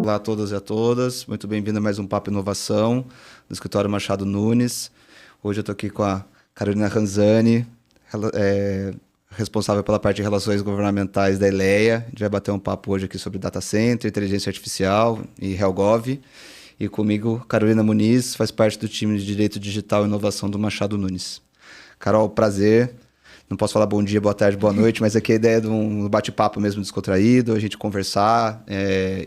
Olá a todas e a todas, muito bem-vindo a mais um Papo Inovação do Escritório Machado Nunes. Hoje eu estou aqui com a Carolina Ranzani, responsável pela parte de relações governamentais da Eleia. A gente vai bater um papo hoje aqui sobre data center, inteligência artificial e HealthGov. E comigo, Carolina Muniz, faz parte do time de Direito Digital e Inovação do Machado Nunes. Carol, prazer. Não posso falar bom dia, boa tarde, boa noite, mas aqui a ideia é de um bate-papo mesmo descontraído, a gente conversar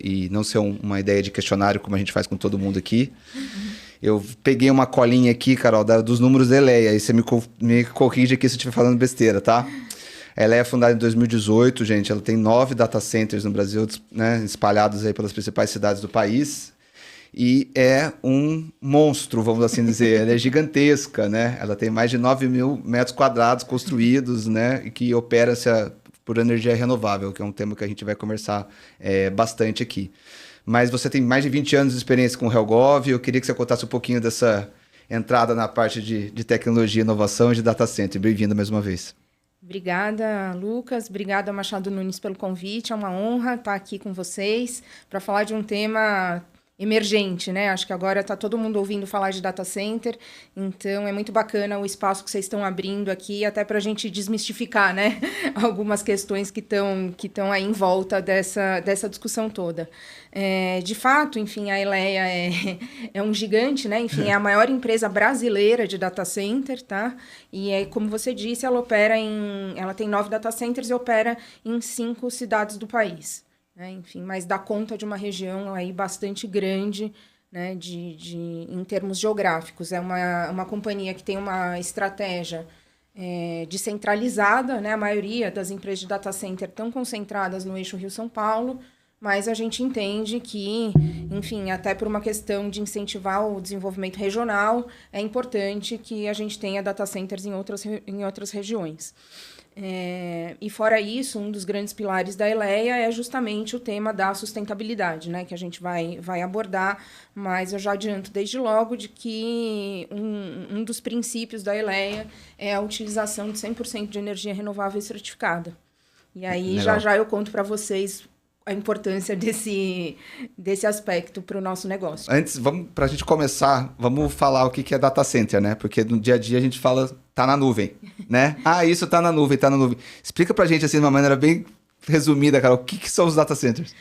e não ser uma ideia de questionário como a gente faz com todo mundo aqui. Eu peguei uma colinha aqui, Carol, dos números da Eleia, e você me corrige aqui se eu estiver falando besteira, tá? A Eleia é fundada em 2018, gente, ela tem 9 data centers no Brasil, né, espalhados aí pelas principais cidades do país. E é um monstro, vamos assim dizer. Ela é gigantesca, né? Ela tem mais de 9 mil metros quadrados construídos, né? E que opera-se por energia renovável, que é um tema que a gente vai conversar bastante aqui. Mas você tem mais de 20 anos de experiência com o HealthGov. Eu queria que você contasse um pouquinho dessa entrada na parte de tecnologia, inovação e de data center. Bem-vinda mais uma vez. Obrigada, Lucas. Obrigada, Machado Nunes, pelo convite. É uma honra estar aqui com vocês para falar de um tema emergente, né? Acho que agora está todo mundo ouvindo falar de data center, então é muito bacana o espaço que vocês estão abrindo aqui, até para a gente desmistificar, né? Algumas questões que estão aí em volta dessa discussão toda. De fato, enfim, a Eleia é um gigante, né? Enfim, é a maior empresa brasileira de data center, tá? E como você disse, ela tem 9 data centers e opera em 5 cidades do país. Enfim, mas dá conta de uma região aí bastante grande, né, em termos geográficos. É uma companhia que tem uma estratégia descentralizada, né? A maioria das empresas de data center estão concentradas no eixo Rio-São Paulo, mas a gente entende que, enfim, até por uma questão de incentivar o desenvolvimento regional, é importante que a gente tenha data centers em outras regiões. E fora isso, um dos grandes pilares da Eleia é justamente o tema da sustentabilidade, né, que a gente vai abordar, mas eu já adianto desde logo de que um dos princípios da Eleia é a utilização de 100% de energia renovável e certificada. E aí, já eu conto para vocês a importância desse aspecto para o nosso negócio. Antes, para a gente começar, vamos falar o que é data center, né? Porque no dia a dia a gente fala, tá na nuvem, né? Isso tá na nuvem, tá na nuvem. Explica pra gente, assim, de uma maneira bem resumida, cara, o que são os data centers?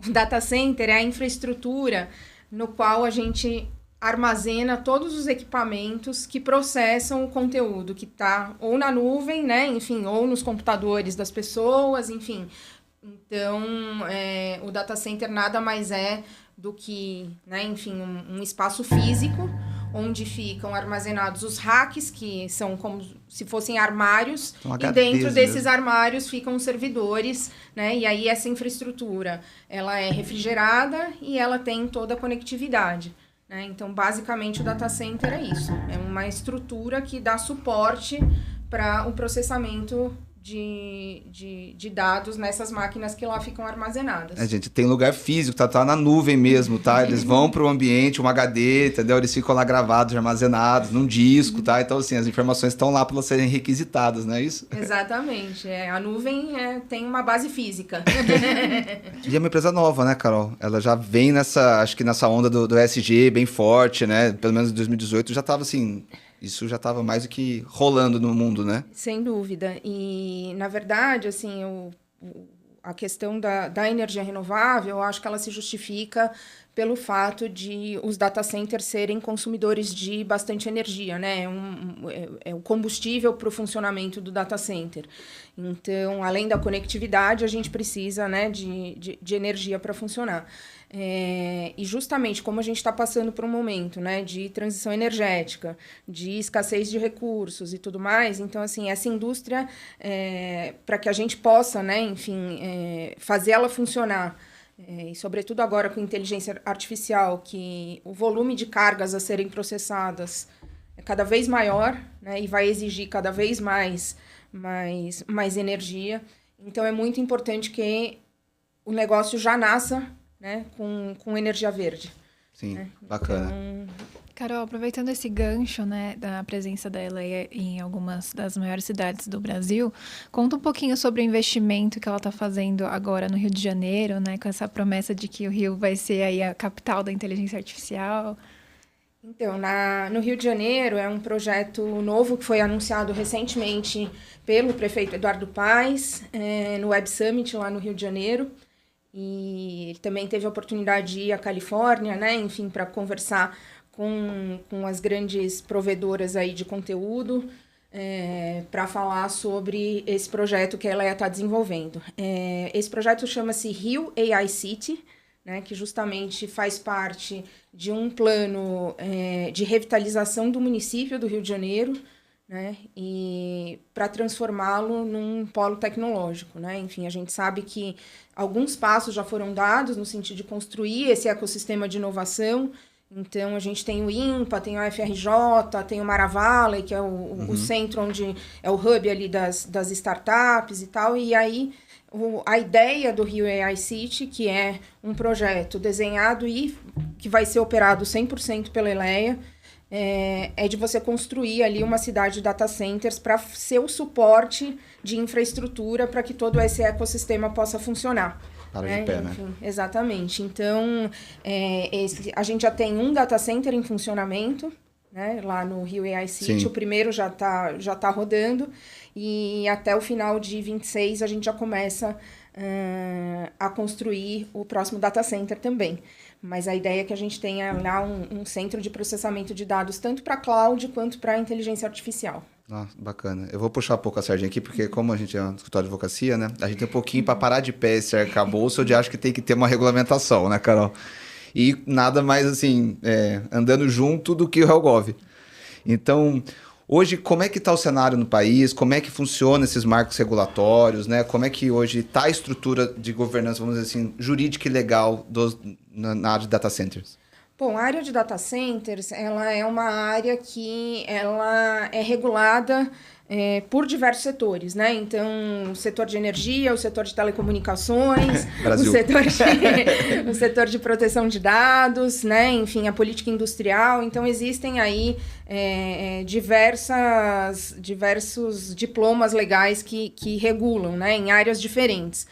O data center é a infraestrutura no qual a gente armazena todos os equipamentos que processam o conteúdo que está ou na nuvem, né? Enfim, ou nos computadores das pessoas, enfim. Então, o data center nada mais é do que, né, enfim, um espaço físico onde ficam armazenados os racks, que são como se fossem armários, e dentro desses armários ficam os servidores, né? E aí essa infraestrutura, ela é refrigerada e ela tem toda a conectividade, né? Então, basicamente, o data center é isso. É uma estrutura que dá suporte para o processamento de dados nessas máquinas que lá ficam armazenadas. Gente, tem lugar físico, tá na nuvem mesmo, tá? Eles vão para o ambiente, um HD, entendeu? Eles ficam lá gravados, armazenados, num disco, tá? Então, assim, as informações estão lá para elas serem requisitadas, não é isso? Exatamente. A nuvem tem uma base física. E é uma empresa nova, né, Carol? Ela já vem acho que nessa onda do ESG bem forte, né? Pelo menos em 2018 já estava assim... Isso já estava mais do que rolando no mundo, né? Sem dúvida. E, na verdade, assim, a questão da energia renovável, eu acho que ela se justifica pelo fato de os data centers serem consumidores de bastante energia, né? É o combustível para o funcionamento do data center. Então, além da conectividade, a gente precisa, né, de energia para funcionar. E justamente como a gente está passando por um momento, né, de transição energética, de escassez de recursos e tudo mais, então, assim, essa indústria, para que a gente possa, né, enfim, fazer ela funcionar, e sobretudo agora com inteligência artificial, que o volume de cargas a serem processadas é cada vez maior, né, e vai exigir cada vez mais energia. Então, é muito importante que o negócio já nasça, né, com energia verde. Sim, né? Bacana. Então, Carol, aproveitando esse gancho, né, da presença da Eleia em algumas das maiores cidades do Brasil, conta um pouquinho sobre o investimento que ela está fazendo agora no Rio de Janeiro, né, com essa promessa de que o Rio vai ser aí a capital da inteligência artificial. Então, no Rio de Janeiro é um projeto novo que foi anunciado recentemente pelo prefeito Eduardo Paes, no Web Summit lá no Rio de Janeiro. E ele também teve a oportunidade de ir à Califórnia, né, enfim, para conversar com as grandes provedoras aí de conteúdo, para falar sobre esse projeto que a Eleia está desenvolvendo. Esse projeto chama-se Rio AI City, né, que justamente faz parte de um plano de revitalização do município do Rio de Janeiro, né, e para transformá-lo num polo tecnológico, né? Enfim, a gente sabe que alguns passos já foram dados no sentido de construir esse ecossistema de inovação. Então, a gente tem o INPA, tem o FRJ, tem o Maravale, que é o centro onde é o hub ali das startups e tal. E aí, a ideia do Rio AI City, que é um projeto desenhado e que vai ser operado 100% pela Eleia, é de você construir ali uma cidade de data centers para ser o suporte de infraestrutura para que todo esse ecossistema possa funcionar. Para de pé, Enfim, né? Exatamente. Então, a gente já tem um data center em funcionamento, né, lá no Rio AI City. Sim. O primeiro já tá rodando e até o final de 26 a gente já começa a construir o próximo data center também. Mas a ideia é que a gente tenha lá um centro de processamento de dados tanto para cloud quanto para inteligência artificial. Ah, bacana. Eu vou puxar um pouco a sardinha aqui, porque como a gente é um escritório de advocacia, né? A gente tem um pouquinho para parar de pé esse arcabouço, eu acho que tem que ter uma regulamentação, né, Carol? E nada mais, assim, andando junto do que o HellGov. Então, hoje, como é que está o cenário no país? Como é que funciona esses marcos regulatórios, né? Como é que hoje está a estrutura de governança, vamos dizer assim, jurídica e legal na área de data centers? Bom, a área de data centers, ela é uma área que ela é regulada por diversos setores, né? Então, o setor de energia, o setor de telecomunicações, o setor de proteção de dados, né? Enfim, a política industrial. Então, existem aí diversos diplomas legais que regulam, né? Em áreas diferentes.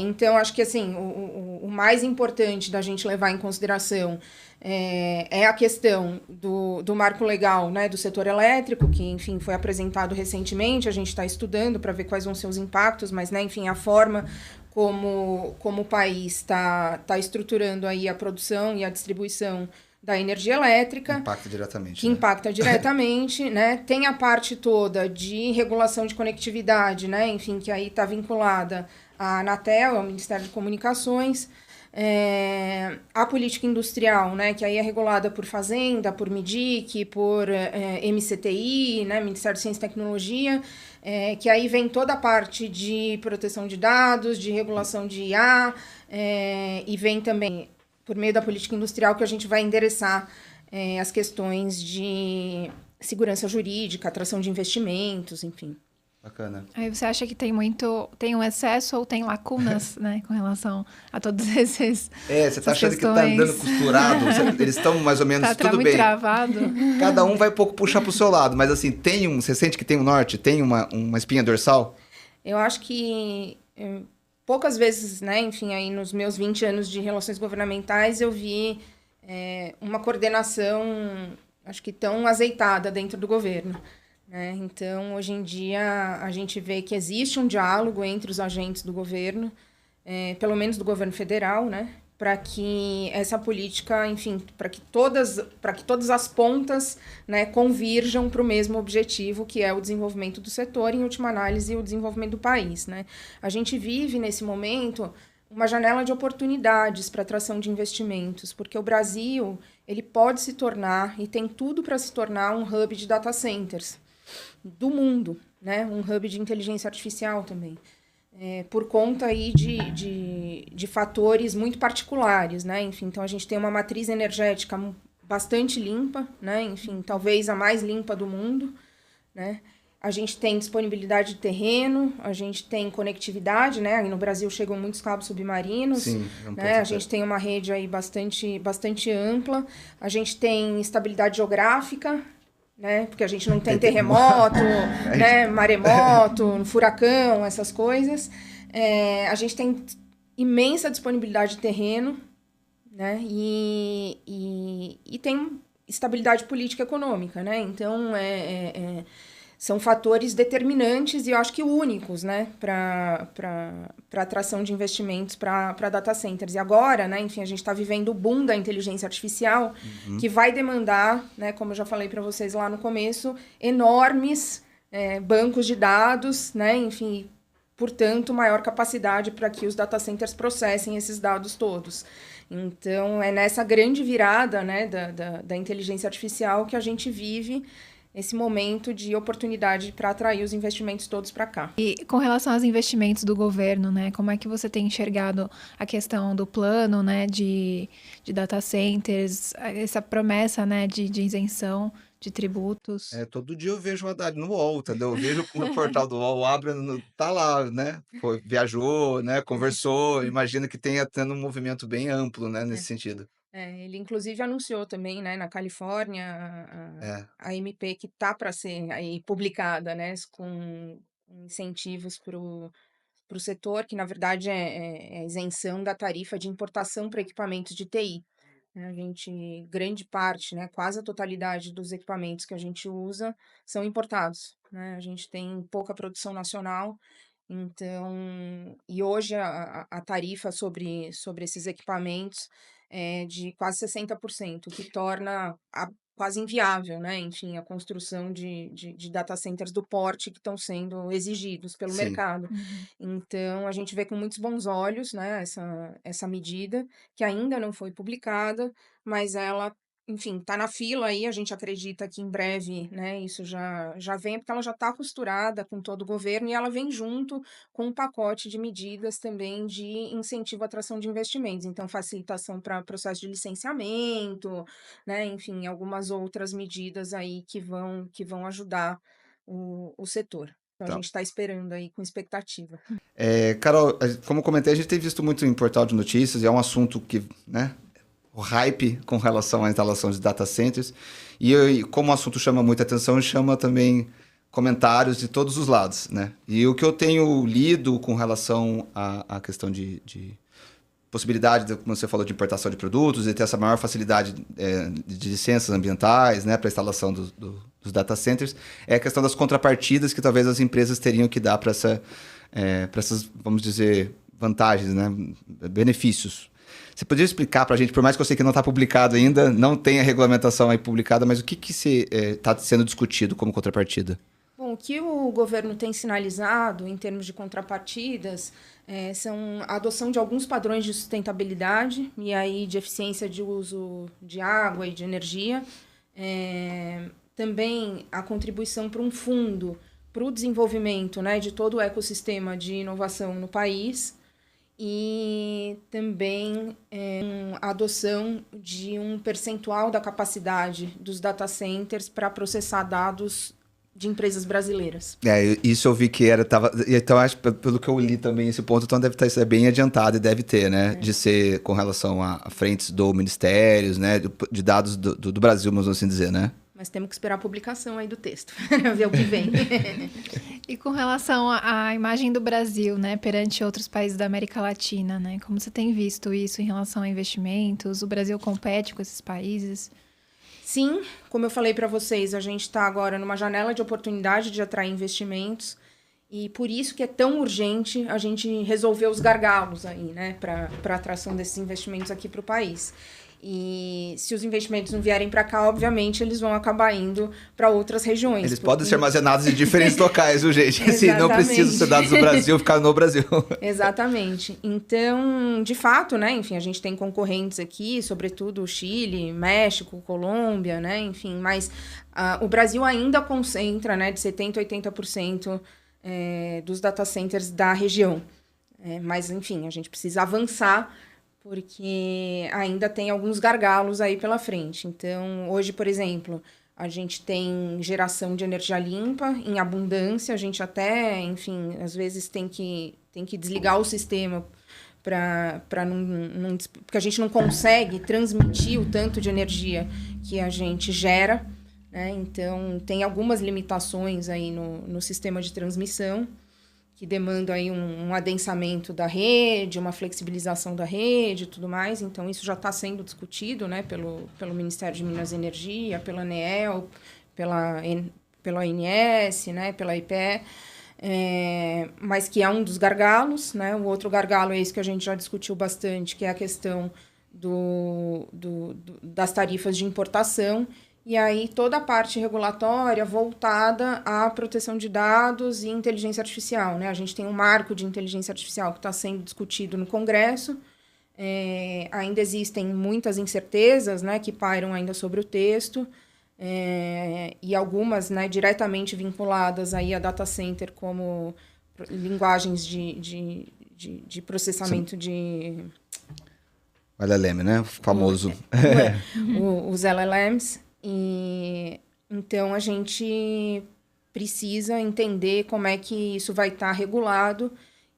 Então, acho que assim, o mais importante da gente levar em consideração é a questão do marco legal, né, do setor elétrico, que, enfim, foi apresentado recentemente. A gente está estudando para ver quais vão ser os impactos, mas, né, enfim, a forma como o país está estruturando aí a produção e a distribuição da energia elétrica. Impacta diretamente. Que impacta diretamente, né? Tem a parte toda de regulação de conectividade, né? Enfim, que aí está vinculada à Anatel, ao Ministério de Comunicações. A política industrial, né? Que aí é regulada por Fazenda, por MIDIC, por MCTI, né? Ministério de Ciência e Tecnologia, que aí vem toda a parte de proteção de dados, de regulação de IA, e vem também, por meio da política industrial, que a gente vai endereçar as questões de segurança jurídica, atração de investimentos, enfim. Bacana. Aí você acha que tem um excesso ou tem lacunas, né, com relação a todos esses você tá achando questões. Que tá andando costurado, eles estão mais ou menos tudo muito bem. Travado. Cada um vai um pouco puxar pro seu lado, mas assim, você sente que tem um norte, tem uma espinha dorsal? Eu acho que poucas vezes, né, enfim, aí nos meus 20 anos de relações governamentais, eu vi uma coordenação, acho que tão azeitada dentro do governo. Né? Então, hoje em dia, a gente vê que existe um diálogo entre os agentes do governo, pelo menos do governo federal, né? Para que essa política, enfim, para que todas as pontas, né, convirjam para o mesmo objetivo, que é o desenvolvimento do setor, em última análise, o desenvolvimento do país. Né? A gente vive, nesse momento, uma janela de oportunidades para atração de investimentos, porque o Brasil ele pode se tornar, e tem tudo para se tornar, um hub de data centers do mundo, né? Um hub de inteligência artificial também, por conta aí de fatores muito particulares, né? Enfim, então a gente tem uma matriz energética bastante limpa, né? Enfim, talvez a mais limpa do mundo, né? A gente tem disponibilidade de terreno, a gente tem conectividade, né? Aí no Brasil chegam muitos cabos submarinos. Sim, é um né? A ponto gente tem uma rede aí bastante ampla. A gente tem estabilidade geográfica, né? Porque a gente não tem terremoto, né? Maremoto, furacão, essas coisas. A gente tem imensa disponibilidade de terreno, né? E tem estabilidade política e econômica, né? Então, são fatores determinantes e eu acho que únicos, né, para atração de investimentos para data centers. E agora, né, enfim, a gente está vivendo o boom da inteligência artificial, que vai demandar, né, como eu já falei para vocês lá no começo, enormes bancos de dados, né, enfim, portanto, maior capacidade para que os data centers processem esses dados todos. Então, é nessa grande virada, né, da inteligência artificial que a gente vive esse momento de oportunidade para atrair os investimentos todos para cá. E com relação aos investimentos do governo, né, como é que você tem enxergado a questão do plano, né, de data centers, essa promessa, né, de isenção de tributos? Todo dia eu vejo o Haddad no UOL, entendeu? Eu vejo no portal do UOL, abre, tá lá, né? Viajou, né? Conversou, imagina que tenha tendo um movimento bem amplo, né, nesse sentido. Ele inclusive anunciou também, né, na Califórnia, a MP que está para ser aí publicada, né, com incentivos para o setor, que na verdade é isenção da tarifa de importação para equipamentos de TI. A gente, grande parte, né, quase a totalidade dos equipamentos que a gente usa são importados, né? A gente tem pouca produção nacional, então, e hoje a tarifa sobre esses equipamentos é de quase 60%, o que torna quase inviável, né? Enfim, a construção de data centers do porte que estão sendo exigidos pelo Sim. mercado. Então, a gente vê com muitos bons olhos, né, essa medida, que ainda não foi publicada, mas ela, enfim, está na fila aí, a gente acredita que em breve, né, isso já vem, porque ela já está costurada com todo o governo e ela vem junto com um pacote de medidas também de incentivo à atração de investimentos. Então, facilitação para processo de licenciamento, né, enfim, algumas outras medidas aí que vão ajudar o setor. Então, a gente está esperando aí com expectativa. Carol, como eu comentei, a gente tem visto muito em portal de notícias e é um assunto que, né, o hype com relação à instalação de data centers. E como o assunto chama muita atenção, chama também comentários de todos os lados, né? E o que eu tenho lido com relação à questão de possibilidade, como você falou, de importação de produtos e ter essa maior facilidade de licenças ambientais, né, para a instalação dos data centers, é a questão das contrapartidas que talvez as empresas teriam que dar para essas, vamos dizer, vantagens, né, benefícios. Você poderia explicar para a gente, por mais que eu sei que não está publicado ainda, não tem a regulamentação aí publicada, mas o que está sendo discutido como contrapartida? Bom, o que o governo tem sinalizado em termos de contrapartidas são a adoção de alguns padrões de sustentabilidade e aí de eficiência de uso de água e de energia. Também a contribuição para um fundo para o desenvolvimento, né, de todo o ecossistema de inovação no país. E também a adoção de um percentual da capacidade dos data centers para processar dados de empresas brasileiras. Isso eu vi que então acho, pelo que eu li também esse ponto, então deve estar bem adiantado e deve ter, né, de ser com relação a frentes do ministérios, né, de dados do Brasil, vamos assim dizer, né? Mas temos que esperar a publicação aí do texto, para ver o que vem. E com relação à imagem do Brasil, né, perante outros países da América Latina, né, como você tem visto isso em relação a investimentos? O Brasil compete com esses países? Sim, como eu falei para vocês, a gente está agora numa janela de oportunidade de atrair investimentos e por isso que é tão urgente a gente resolver os gargalos aí, né, para atração desses investimentos aqui para o país. E se os investimentos não vierem para cá, obviamente, eles vão acabar indo para outras regiões. Eles podem ser armazenados em diferentes locais, viu, gente? Assim, não precisam ser dados do Brasil, ficar no Brasil. Exatamente. Então, de fato, né, enfim, a gente tem concorrentes aqui, sobretudo o Chile, México, Colômbia, né, enfim, mas o Brasil ainda concentra, né, de 70% a 80% dos data centers da região. Mas, enfim, a gente precisa avançar porque ainda tem alguns gargalos aí pela frente. Então, hoje, por exemplo, A gente tem geração de energia limpa em abundância. A gente até, enfim, às vezes tem que desligar o sistema para não, porque a gente não consegue transmitir o tanto de energia que a gente gera, né? Então, tem algumas limitações aí no sistema de transmissão, que demandam aí um adensamento da rede, uma flexibilização da rede e tudo mais. Então, isso já está sendo discutido, né, pelo Ministério de Minas e Energia, pela ANEEL, pela ANS, né, pela IPE, mas que é um dos gargalos, né? O outro gargalo é esse que a gente já discutiu bastante, que é a questão das tarifas de importação. E aí toda a parte regulatória voltada à proteção de dados e inteligência artificial, né? A gente tem um marco de inteligência artificial que está sendo discutido no Congresso. Ainda existem muitas incertezas, né, que pairam ainda sobre o texto, e algumas, né, diretamente vinculadas aí a data center, como linguagens de processamento de... O LLM, né? O famoso. Os LLMs. E então a gente precisa entender como é que isso vai estar regulado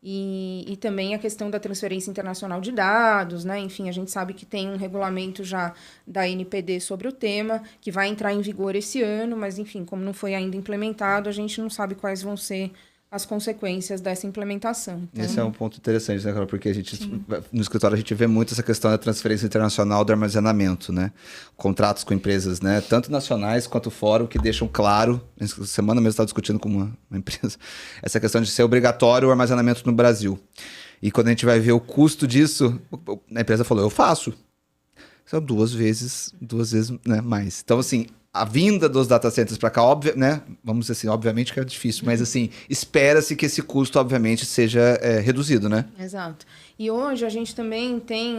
e também a questão da transferência internacional de dados, né? Enfim, a gente sabe que tem um regulamento já da ANPD sobre o tema, que vai entrar em vigor esse ano, mas enfim, como não foi ainda implementado, a gente não sabe quais vão ser as consequências dessa implementação. Então... Esse é um ponto interessante, né, Carol? Porque a gente, no escritório, a gente vê muito essa questão da transferência internacional do armazenamento, né? Contratos com empresas, né, tanto nacionais quanto fora, o que deixam claro, essa semana mesmo eu estava discutindo com uma empresa, essa questão de ser obrigatório o armazenamento no Brasil. E quando a gente vai ver o custo disso, a empresa falou, eu faço. São duas vezes, né, mais. Então, assim, a vinda dos data centers para cá, né, vamos dizer assim, obviamente que é difícil, mas assim, espera-se que esse custo, obviamente, seja reduzido, né? Exato. E hoje a gente também tem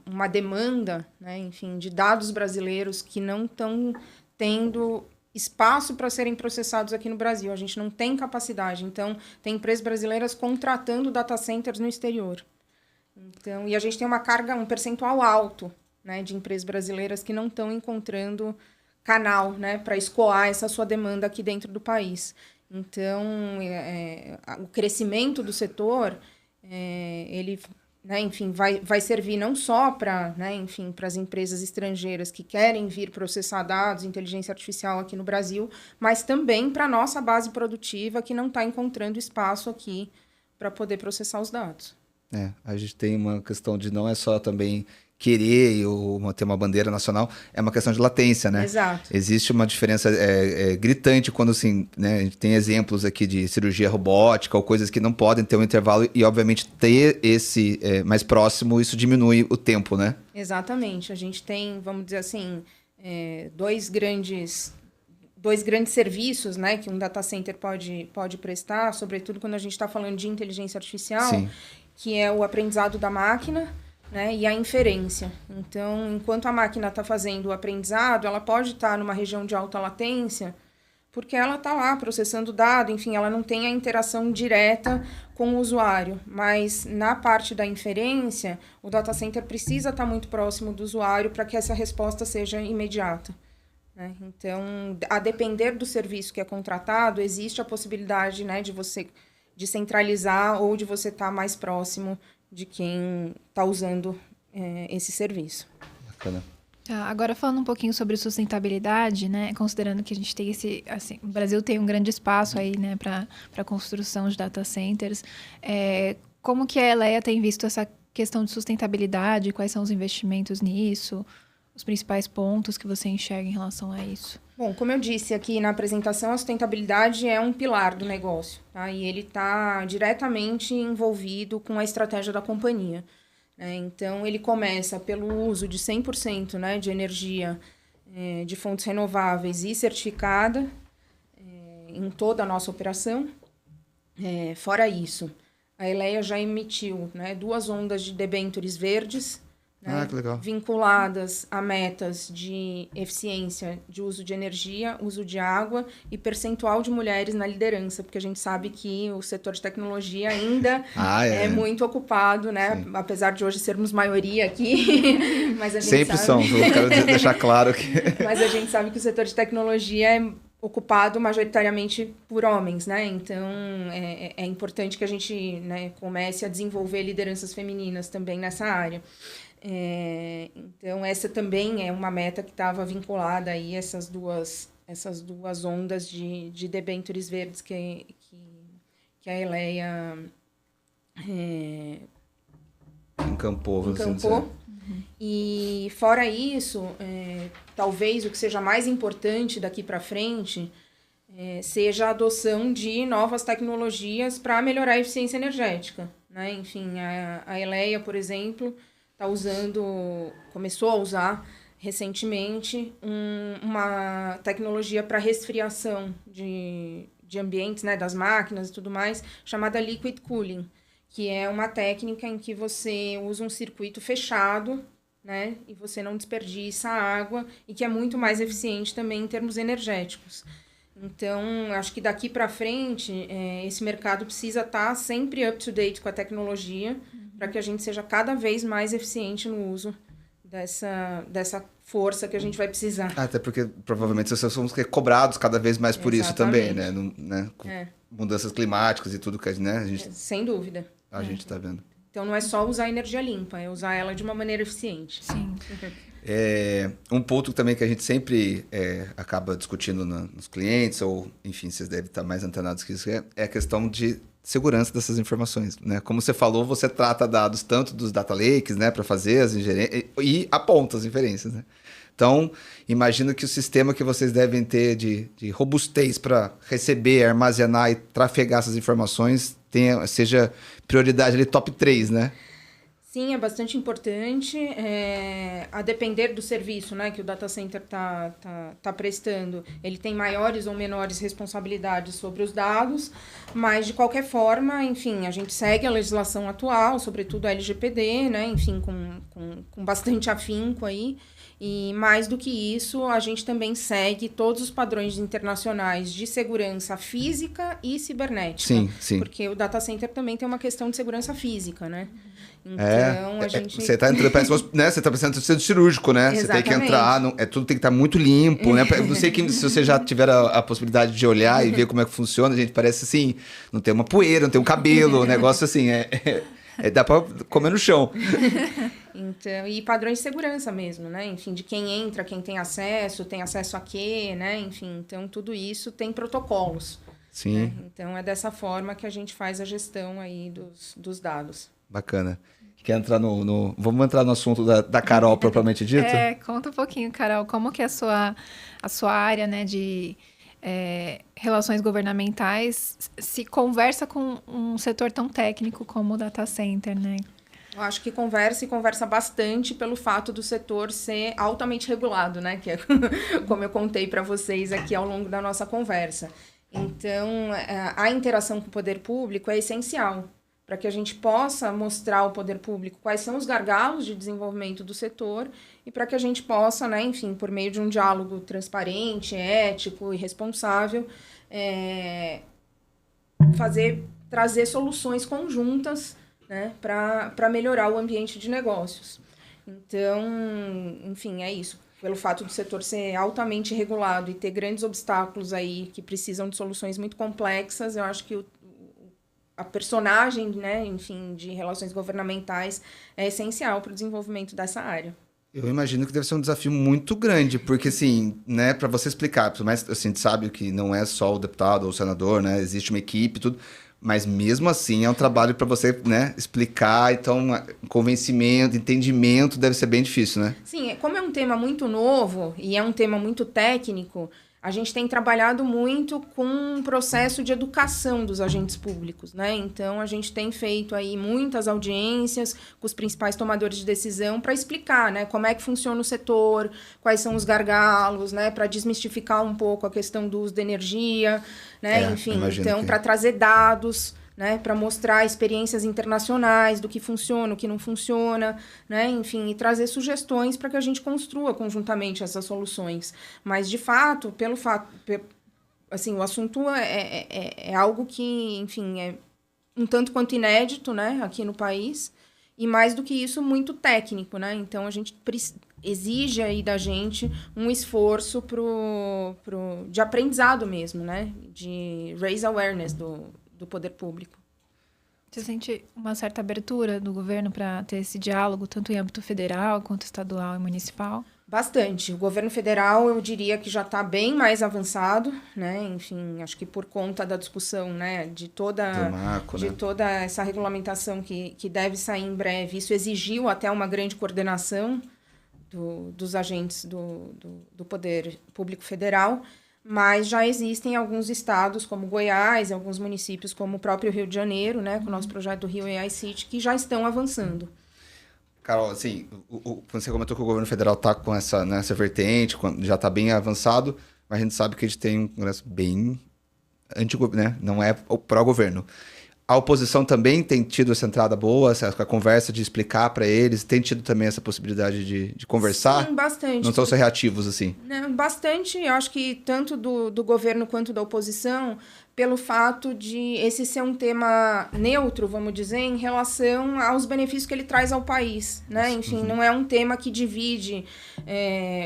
uma demanda, né, enfim, de dados brasileiros que não estão tendo espaço para serem processados aqui no Brasil. A gente não tem capacidade. Então, tem empresas brasileiras contratando data centers no exterior. Então, e a gente tem uma carga, um percentual alto, né, de empresas brasileiras que não estão encontrando canal, né, para escoar essa sua demanda aqui dentro do país. Então, o crescimento do setor, ele, né, enfim, vai servir não só para, né, enfim, para as empresas estrangeiras que querem vir processar dados, inteligência artificial aqui no Brasil, mas também para a nossa base produtiva que não está encontrando espaço aqui para poder processar os dados. A gente tem uma questão de não é só também querer ou ter uma bandeira nacional, é uma questão de latência, né? Exato. Existe uma diferença gritante quando, assim, né, a gente tem exemplos aqui de cirurgia robótica ou coisas que não podem ter um intervalo e, obviamente, ter esse mais próximo, isso diminui o tempo, né? Exatamente. A gente tem, vamos dizer assim, dois grandes serviços, né, que um data center pode prestar, sobretudo quando a gente está falando de inteligência artificial, Sim. Que é o aprendizado da máquina, né, e a inferência. Então, enquanto a máquina está fazendo o aprendizado, ela pode estar numa região de alta latência, porque ela está lá processando dado, enfim, ela não tem a interação direta com o usuário. Mas na parte da inferência, o data center precisa estar muito próximo do usuário para que essa resposta seja imediata, né? Então, a depender do serviço que é contratado, existe a possibilidade, né, de centralizar ou de você estar mais próximo de quem está usando esse serviço. Bacana. Agora falando um pouquinho sobre sustentabilidade, né, considerando que a gente tem o Brasil tem um grande espaço aí, né, para a construção de data centers, como que a Eleia tem visto essa questão de sustentabilidade, quais são os investimentos nisso, os principais pontos que você enxerga em relação a isso? Bom, como eu disse aqui na apresentação, a sustentabilidade é um pilar do negócio, tá? E ele está diretamente envolvido com a estratégia da companhia, né? Então, ele começa pelo uso de 100%, né, de energia de fontes renováveis e certificada em toda a nossa operação. Fora isso, a Eleia já emitiu, né, 2 ondas de debêntures verdes, né, que legal. vinculadas a metas de eficiência de uso de energia, uso de água e percentual de mulheres na liderança, porque a gente sabe que o setor de tecnologia ainda é muito ocupado, né? Sim. Apesar de hoje sermos maioria aqui, mas a gente sempre sabe... eu quero deixar claro que... Mas a gente sabe que o setor de tecnologia é ocupado majoritariamente por homens, né? Então, é importante que a gente, né, comece a desenvolver lideranças femininas também nessa área. Então, essa também é uma meta que estava vinculada aí a essas duas ondas de debêntures verdes que a Eleia encampou. E, fora isso, talvez o que seja mais importante daqui para frente seja a adoção de novas tecnologias para melhorar a eficiência energética, né? Enfim, a Eleia, por exemplo, começou a usar recentemente uma tecnologia para resfriação de ambientes, né, das máquinas e tudo mais, chamada Liquid Cooling, que é uma técnica em que você usa um circuito fechado, né, e você não desperdiça água, e que é muito mais eficiente também em termos energéticos. Então, acho que daqui para frente, esse mercado precisa estar sempre up-to-date com a tecnologia, para que a gente seja cada vez mais eficiente no uso dessa força que a gente vai precisar. Até porque, provavelmente, vocês vão ser cobrados cada vez mais por Exatamente. isso também, né? Com mudanças climáticas e tudo que, né, a gente... Sem dúvida. A gente está vendo. Então, não é só usar energia limpa, é usar ela de uma maneira eficiente. Sim. Um ponto também que a gente sempre acaba discutindo nos clientes, ou, enfim, vocês devem estar mais antenados que isso, é a questão de segurança dessas informações, né? Como você falou, você trata dados tanto dos data lakes, né, para fazer as ingerências e aponta as inferências, né? Então, imagino que o sistema que vocês devem ter de robustez para receber, armazenar e trafegar essas informações seja prioridade ali top 3, né? Sim, é bastante importante, a depender do serviço, né, que o data center tá prestando. Ele tem maiores ou menores responsabilidades sobre os dados, mas, de qualquer forma, enfim, a gente segue a legislação atual, sobretudo a LGPD, né, enfim, com bastante afinco aí. E, mais do que isso, a gente também segue todos os padrões internacionais de segurança física e cibernética. Sim. Porque o data center também tem uma questão de segurança física, né? Então, a gente... Você está entrando, né? Você está pensando no centro cirúrgico, né? Exatamente. Você tem que entrar, tudo tem que estar muito limpo, né? Não sei se você já tiver a possibilidade de olhar e ver como é que funciona, a gente parece assim, não tem uma poeira, não tem um cabelo, um negócio assim, dá para comer no chão. Então, e padrões de segurança mesmo, né? Enfim, de quem entra, quem tem acesso a quê, né? Enfim, então tudo isso tem protocolos. Sim. Né? Então, é dessa forma que a gente faz a gestão aí dos dados. Bacana. Quer entrar Vamos entrar no assunto da Carol propriamente dito? Conta um pouquinho, Carol, como que é a sua área, né, de relações governamentais se conversa com um setor tão técnico como o data center, né? Eu acho que conversa bastante pelo fato do setor ser altamente regulado, né? Que é como eu contei para vocês aqui ao longo da nossa conversa. Então, a interação com o poder público é essencial para que a gente possa mostrar ao poder público quais são os gargalos de desenvolvimento do setor e para que a gente possa, né, enfim, por meio de um diálogo transparente, ético e responsável, trazer soluções conjuntas, né, para melhorar o ambiente de negócios. Então, enfim, é isso. Pelo fato do setor ser altamente regulado e ter grandes obstáculos aí que precisam de soluções muito complexas, eu acho que a personagem, né, enfim, de relações governamentais é essencial para o desenvolvimento dessa área. Eu imagino que deve ser um desafio muito grande, porque, assim, né, para você explicar, mas assim, a gente sabe que não é só o deputado ou o senador, né, existe uma equipe e tudo, mas mesmo assim é um trabalho para você, né, explicar, então, convencimento, entendimento deve ser bem difícil, né? Sim, como é um tema muito novo e é um tema muito técnico, a gente tem trabalhado muito com um processo de educação dos agentes públicos, né? Então, a gente tem feito aí muitas audiências com os principais tomadores de decisão para explicar, né, como é que funciona o setor, quais são os gargalos, né, para desmistificar um pouco a questão do uso da energia, né? Enfim, então, para trazer dados, né, para mostrar experiências internacionais do que funciona, o que não funciona, né, enfim, e trazer sugestões para que a gente construa conjuntamente essas soluções. Mas, de fato, assim, o assunto é algo que, enfim, é um tanto quanto inédito, né, aqui no país, e mais do que isso, muito técnico, né? Então, a gente exige aí da gente um esforço de aprendizado mesmo, né? De raise awareness do poder público. Você sente uma certa abertura do governo para ter esse diálogo, tanto em âmbito federal quanto estadual e municipal? Bastante. O governo federal, eu diria que já está bem mais avançado, né? Enfim, acho que por conta da discussão, né, de toda essa regulamentação que deve sair em breve, isso exigiu até uma grande coordenação dos agentes do poder público federal, mas já existem alguns estados, como Goiás, e alguns municípios, como o próprio Rio de Janeiro, né, com o nosso projeto do Rio AI City, que já estão avançando. Carol, assim, você comentou que o governo federal está com essa vertente, já está bem avançado, mas a gente sabe que a gente tem um Congresso bem antigo, né? Não é o pró-governo. A oposição também tem tido essa entrada boa, essa conversa de explicar para eles, tem tido também essa possibilidade de conversar? Sim, bastante. Não estão só reativos, assim? Não, bastante, eu acho que tanto do governo quanto da oposição, pelo fato de esse ser um tema neutro, vamos dizer, em relação aos benefícios que ele traz ao país, né? Enfim, não é um tema que divide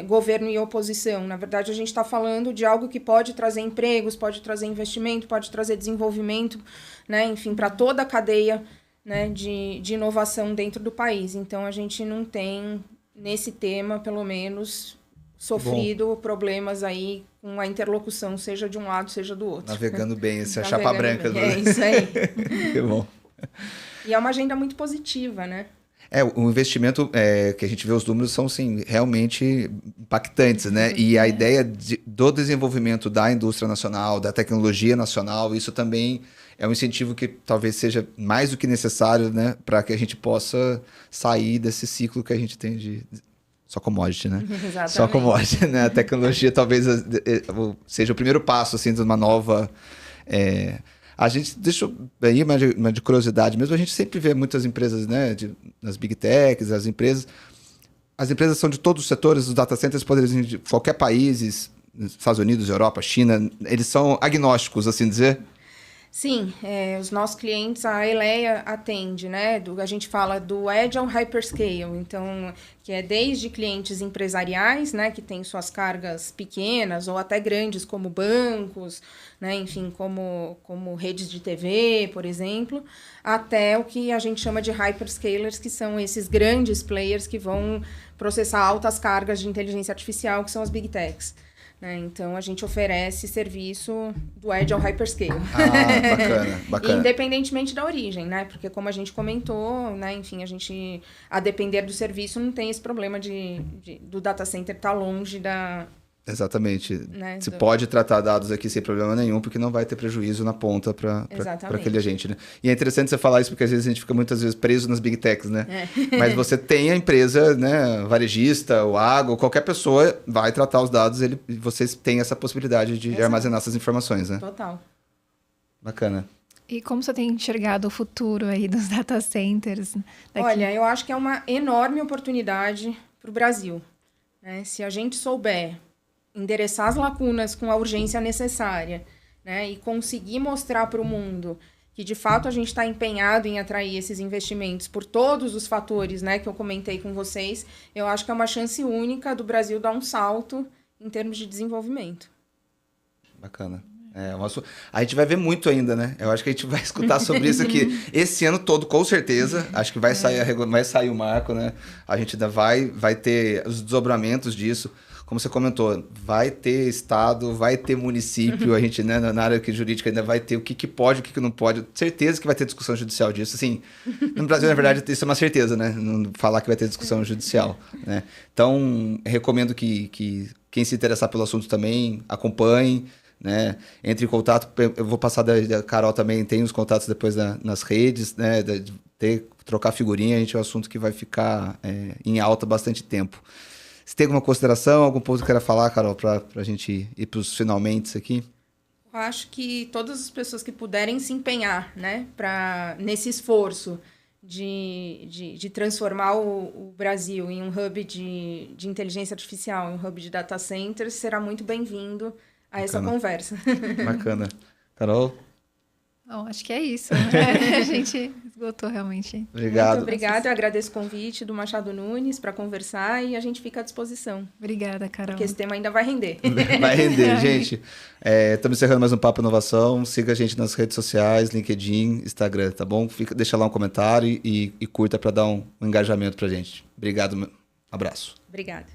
governo e oposição. Na verdade, a gente está falando de algo que pode trazer empregos, pode trazer investimento, pode trazer desenvolvimento, né? Enfim, para toda a cadeia, né, de inovação dentro do país. Então, a gente não tem, nesse tema, pelo menos, sofrido problemas aí com a interlocução, seja de um lado, seja do outro. Navegando bem, essa é a chapa branca. É isso aí. Que bom. E é uma agenda muito positiva, né? O investimento que a gente vê os números são, sim, realmente impactantes, né? E a ideia do desenvolvimento da indústria nacional, da tecnologia nacional, isso também é um incentivo que talvez seja mais do que necessário, né? Para que a gente possa sair desse ciclo que a gente tem de só commodity, né? Exatamente. Só commodity, né? A tecnologia talvez seja o primeiro passo, assim, de uma nova... A gente, deixa aí uma de curiosidade mesmo, a gente sempre vê muitas empresas, né, nas big techs, as empresas são de todos os setores, os data centers poderiam ser de qualquer país, Estados Unidos, Europa, China, eles são agnósticos, assim dizer? Sim, os nossos clientes, a Eleia atende, né? A gente fala do Agile Hyperscale, então, que é desde clientes empresariais, né, que têm suas cargas pequenas ou até grandes, como bancos, né, enfim, como redes de TV, por exemplo, até o que a gente chama de hyperscalers, que são esses grandes players que vão processar altas cargas de inteligência artificial, que são as big techs. Então, a gente oferece serviço do Agile Hyperscale. Bacana. Independentemente da origem, né? Porque, como a gente comentou, né? Enfim, a depender do serviço, não tem esse problema do data center estar longe da... Exatamente. Né? Se pode tratar dados aqui sem problema nenhum, porque não vai ter prejuízo na ponta para aquele agente, né? E é interessante você falar isso, porque às vezes a gente fica muitas vezes preso nas big techs, né? Mas você tem a empresa, né, varejista, o agro, qualquer pessoa vai tratar os dados, vocês têm essa possibilidade de armazenar essas informações, né? Total. Bacana. E como você tem enxergado o futuro aí dos data centers? Olha, eu acho que é uma enorme oportunidade para o Brasil, né? Se a gente souber endereçar as lacunas com a urgência necessária, né, e conseguir mostrar para o mundo que, de fato, a gente está empenhado em atrair esses investimentos por todos os fatores, né, que eu comentei com vocês, eu acho que é uma chance única do Brasil dar um salto em termos de desenvolvimento. Bacana. A gente vai ver muito ainda, né? Eu acho que a gente vai escutar sobre isso aqui esse ano todo, com certeza. Acho que vai sair o marco, né? A gente ainda vai ter os desdobramentos disso. Como você comentou, vai ter estado, vai ter município, a gente, né, na área jurídica ainda vai ter o que pode, o que não pode. Certeza que vai ter discussão judicial disso. Assim, no Brasil, na verdade, isso é uma certeza, né? Não falar que vai ter discussão judicial, né? Então, recomendo que quem se interessar pelo assunto também acompanhe, né? Entre em contato. Eu vou passar da Carol também, tem os contatos depois nas redes, né? Trocar figurinha, a gente é um assunto que vai ficar em alta bastante tempo. Você tem alguma consideração, algum ponto que queira falar, Carol, para a gente ir para os finalmente aqui? Eu acho que todas as pessoas que puderem se empenhar, né, nesse esforço de transformar o Brasil em um hub de inteligência artificial, em um hub de data centers, será muito bem-vindo a essa conversa. Bacana. Carol? Bom, acho que é isso, né? A gente esgotou realmente. Obrigado. Muito obrigada. Eu agradeço o convite do Machado Nunes para conversar e a gente fica à disposição. Obrigada, Carol. Porque esse tema ainda vai render. Vai render, gente. Estamos encerrando mais um Papo Inovação. Siga a gente nas redes sociais, LinkedIn, Instagram, tá bom? Deixa lá um comentário e curta para dar um engajamento pra gente. Obrigado. Abraço. Obrigada.